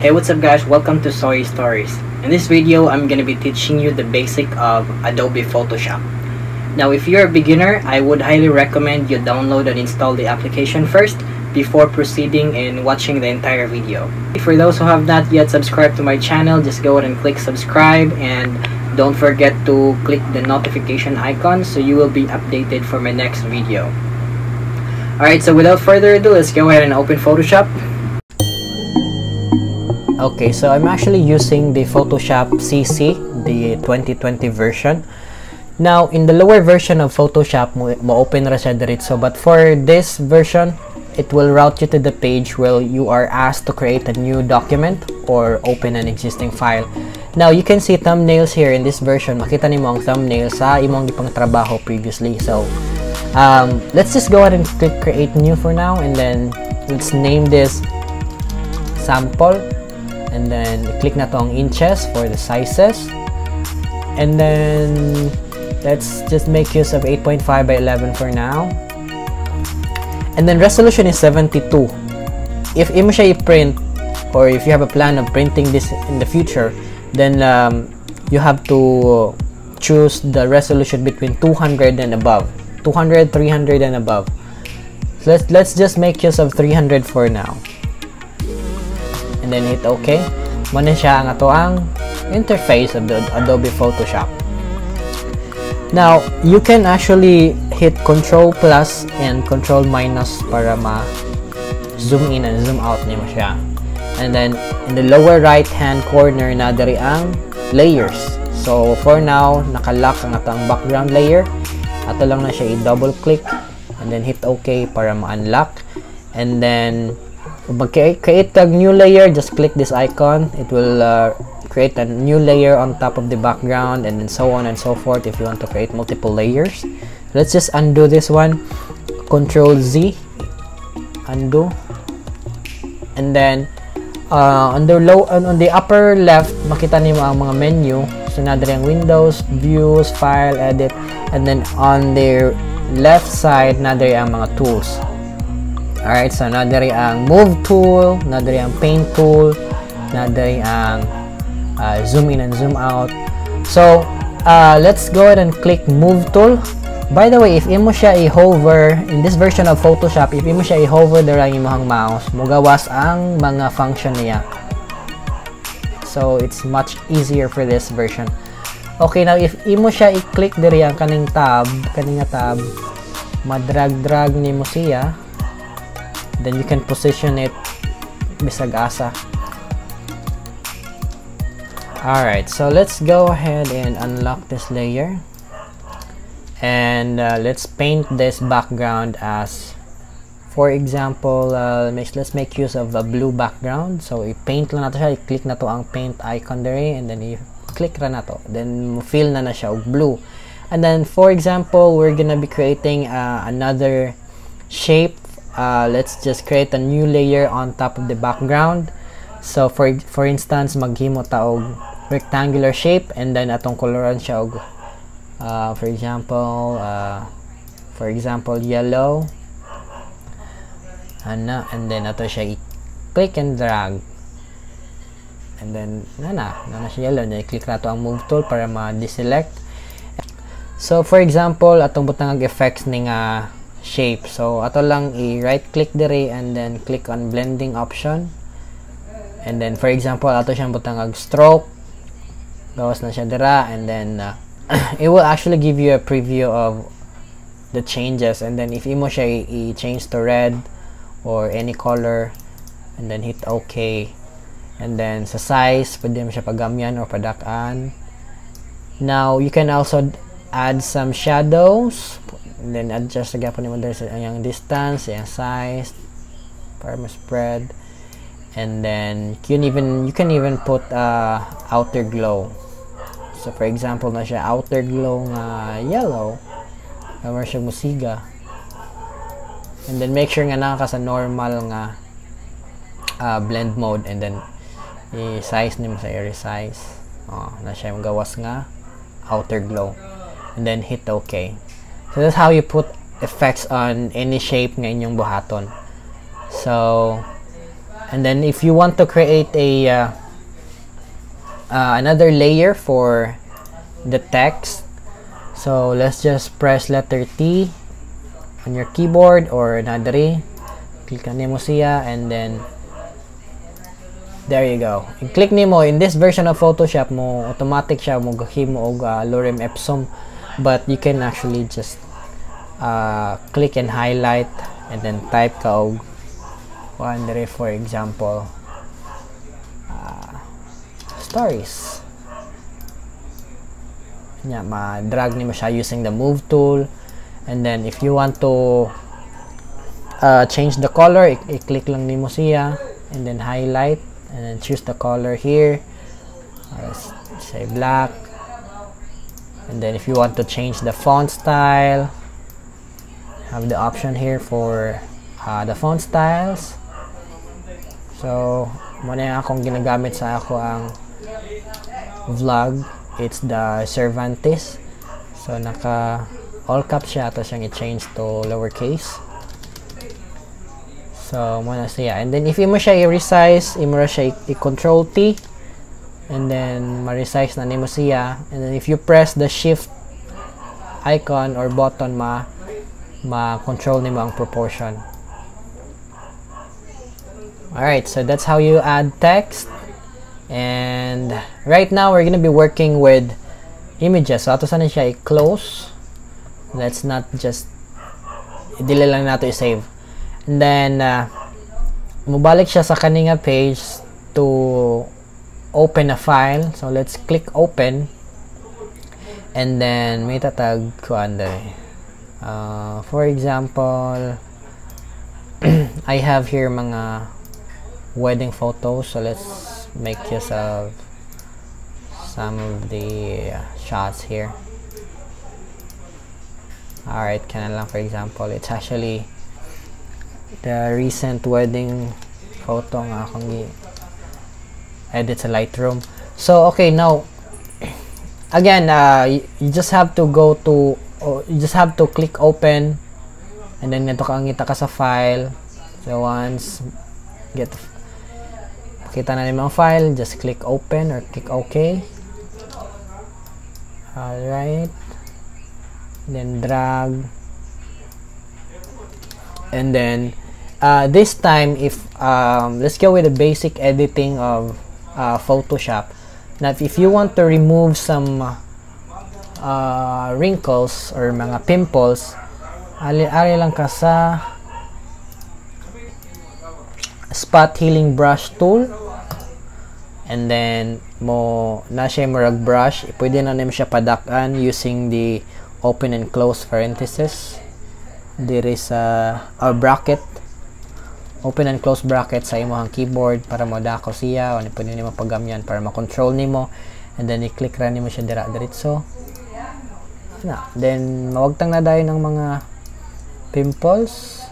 Hey, what's up guys, welcome to Soy Stories. In this video, I'm gonna be teaching you the basic of Adobe Photoshop. Now, if you're a beginner, I would highly recommend you download and install the application first before proceeding and watching the entire video. For those who have not yet subscribed to my channel, just go ahead and click subscribe and don't forget to click the notification icon so you will be updated for my next video. Alright, so without further ado, let's go ahead and open Photoshop. Okay, so I'm actually using the Photoshop CC, the 2020 version. Now, in the lower version of Photoshop, mo-open ra siya diretso. But for this version, it will route you to the page where you are asked to create a new document or open an existing file. Now, you can see thumbnails here in this version. Makita nimo ang thumbnail sa imong gipang trabaho previously. So, let's just go ahead and click create new for now, and then let's name this sample. And then click na tong inches for the sizes, and then let's just make use of 8.5 by 11 for now, and then resolution is 72. If imo siya i-print, or if you have a plan of printing this in the future, then you have to choose the resolution between 200 and above, 200, 300 and above. So let's just make use of 300 for now. And then hit OK. Muna siya ang atoang interface of the Adobe Photoshop. Now, you can actually hit Control plus and Control minus para ma-zoom in and zoom out nimo siya. And then, in the lower right hand corner na diri ang layers. So, for now, nakalock ang atong background layer. Ato lang na siya i-double click and then hit OK para ma-unlock. And then, create a new layer, just click this icon. It will create a new layer on top of the background, and then so on and so forth if you want to create multiple layers. Let's just undo this one. Control Z, undo. And then on the upper left, makita nimo ang mga menu. So nadiri ang Windows, Views, File, Edit, and then on the left side nadiri ang mga tools. Alright, so nadiri ang Move tool, nadiri ang Paint tool, nadiri ang Zoom in and Zoom out. So, let's go ahead and click Move tool. By the way, if imo siya i-hover, in this version of Photoshop, if imo siya i-hover dira ang imong mouse, mugawas ang mga function niya. So, it's much easier for this version. Okay, now if imo siya i-click diri ang kaning tab, madrag-drag nimo siya. Then you can position it bisag asa. Alright, so let's go ahead and unlock this layer. And let's paint this background as, for example, let's make use of a blue background. So, i-paint lang nato siya. I-click na to ang paint icon there, and then i-click ra na to. Then, fill na siya og blue. And then, for example, we're gonna be creating another shape. Let's just create a new layer on top of the background. So for instance, maghimo ta og rectangular shape, and then atong coloran siya og for example yellow, and then ato siya i-click and drag, and then nana siya yellow, then i-click nato ang Move tool para ma-deselect. So for example, atong butang ang effects ning shape. So ato lang i-right click dire and then click on blending option, and then for example ato siyang butang ag stroke, gawas na siya dira, and then it will actually give you a preview of the changes. And then if imo siya i-change to red or any color, and then hit OK. And then sa size, pwede mo siya pagamyan or padak-an. Now you can also add some shadows, and then adjust the gap nimo there sa yung distance, yung size para ma-spread. And then you can even put outer glow. So for example na siya outer glow nga yellow, kamar siya musiga. And then make sure nga naka sa normal nga blend mode, and then i-size nimo sa resize. Na siya yung gawas nga outer glow, and then hit OK. So that's how you put effects on any shape nga inyong buhaton. So And then if you want to create a another layer for the text, so let's just press letter T on your keyboard or nadari, click nimo siya, and then there you go. I-click nimo. In this version of Photoshop mo, automatic siya mo gahimo og lorem ipsum, but you can actually just click and highlight and then type ka og kuandre, for example, stories. Yeah, ma-drag nimo siya using the move tool, and then if you want to change the color, i-click lang nimo siya and then highlight and then choose the color here. Let's say black. And then if you want to change the font style, have the option here for the font styles. So muna akong ginagamit sa ako ang vlog. It's the Cervantes. So naka all caps siya, to siyang i-change to lowercase. So muna siya, and then if imo siya i-resize, imo ra siya i-control T, and then ma-resize na nimo siya, and then if you press the shift icon or button, ma-control nimo ang proportion. Alright, so that's how you add text. And right now we're gonna be working with images. So ato sana siya i-close. Let's not just i-delete lang nato i-save. And then mubalik siya sa kaninga page to open a file. So let's click open, and then may tatag ko andre. For example, I have here mga wedding photos, so let's make use of some of the shots here. Alright, kana lang, for example, it's actually the recent wedding photo nga akong edit sa Lightroom. So okay, now again, you just have to go to, you just have to click open, and then nito ka ngita ka sa file. So once kita na yung file, just click open or click OK. Alright, then drag, and then this time, if let's go with the basic editing of Photoshop. Now if you want to remove some wrinkles or mga pimples, ari lang ka sa spot healing brush tool, and then mo na siya murag brush, pwede na nimo siya padakan using the open and close parenthesis. There is a bracket, open and close bracket sa imong keyboard para modako siya, o pwede nimo pagamyan para ma-control nimo, and then i-click ra nimo siya diretso na. Then mawagtang na dayon ng mga pimples.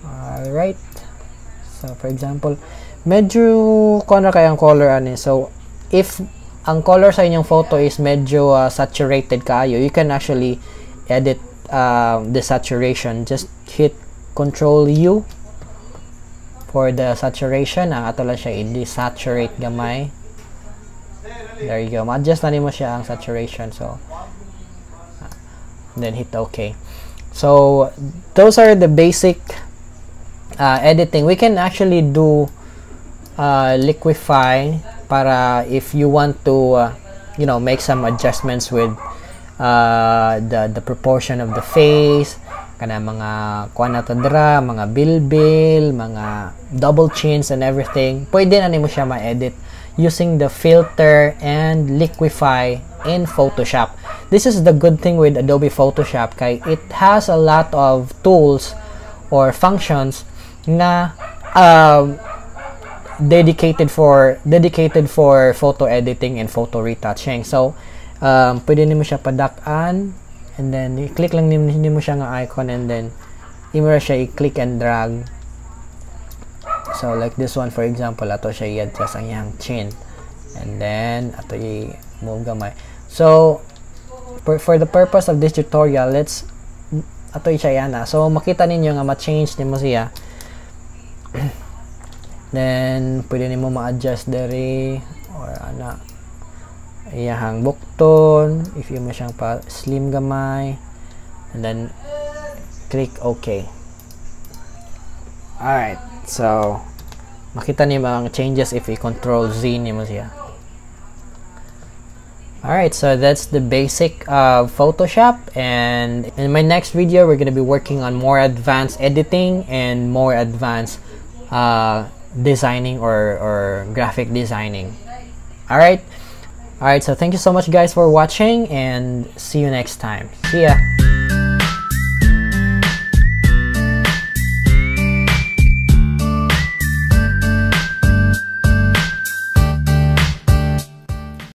Alright, so for example, medyo kung kaya ang color ani, so if ang color sa inyong photo is medyo saturated kaayo, you can actually edit the saturation. Just hit Control U for the saturation. Ang ato lang siya i-desaturate gamay. There you go, ma-adjust na nimo siya ang saturation. So then hit OK. So those are the basic editing. We can actually do liquify para if you want to you know, make some adjustments with the proportion of the face, kana mga kuan na to dra, mga bilbil, mga double chins and everything. Pwede na nimo siya ma-edit using the filter and liquify in Photoshop. This is the good thing with Adobe Photoshop, kay it has a lot of tools or functions na dedicated for photo editing and photo retouching. So pwede nimo siya padakan, and then i-click lang nimo siya nga icon, and then imo ra siya i-click and drag. So like this one, for example, ato siya i-adjust ang iyang chin, and then ato i-move gamay. So for the purpose of this tutorial, let's ato siya yana. So makita ninyo nga ma-change nimo siya. Then pwede nimo ma-adjust dere or ana iyahang bukton if you mo siyang pa slim gamay, and then click OK. Alright, so makita niyo ang changes if i-control Z nimo siya. Alright, so that's the basic of Photoshop, and in my next video we're gonna be working on more advanced editing and more advanced designing or graphic designing. Alright, so thank you so much guys for watching, and see you next time. See ya.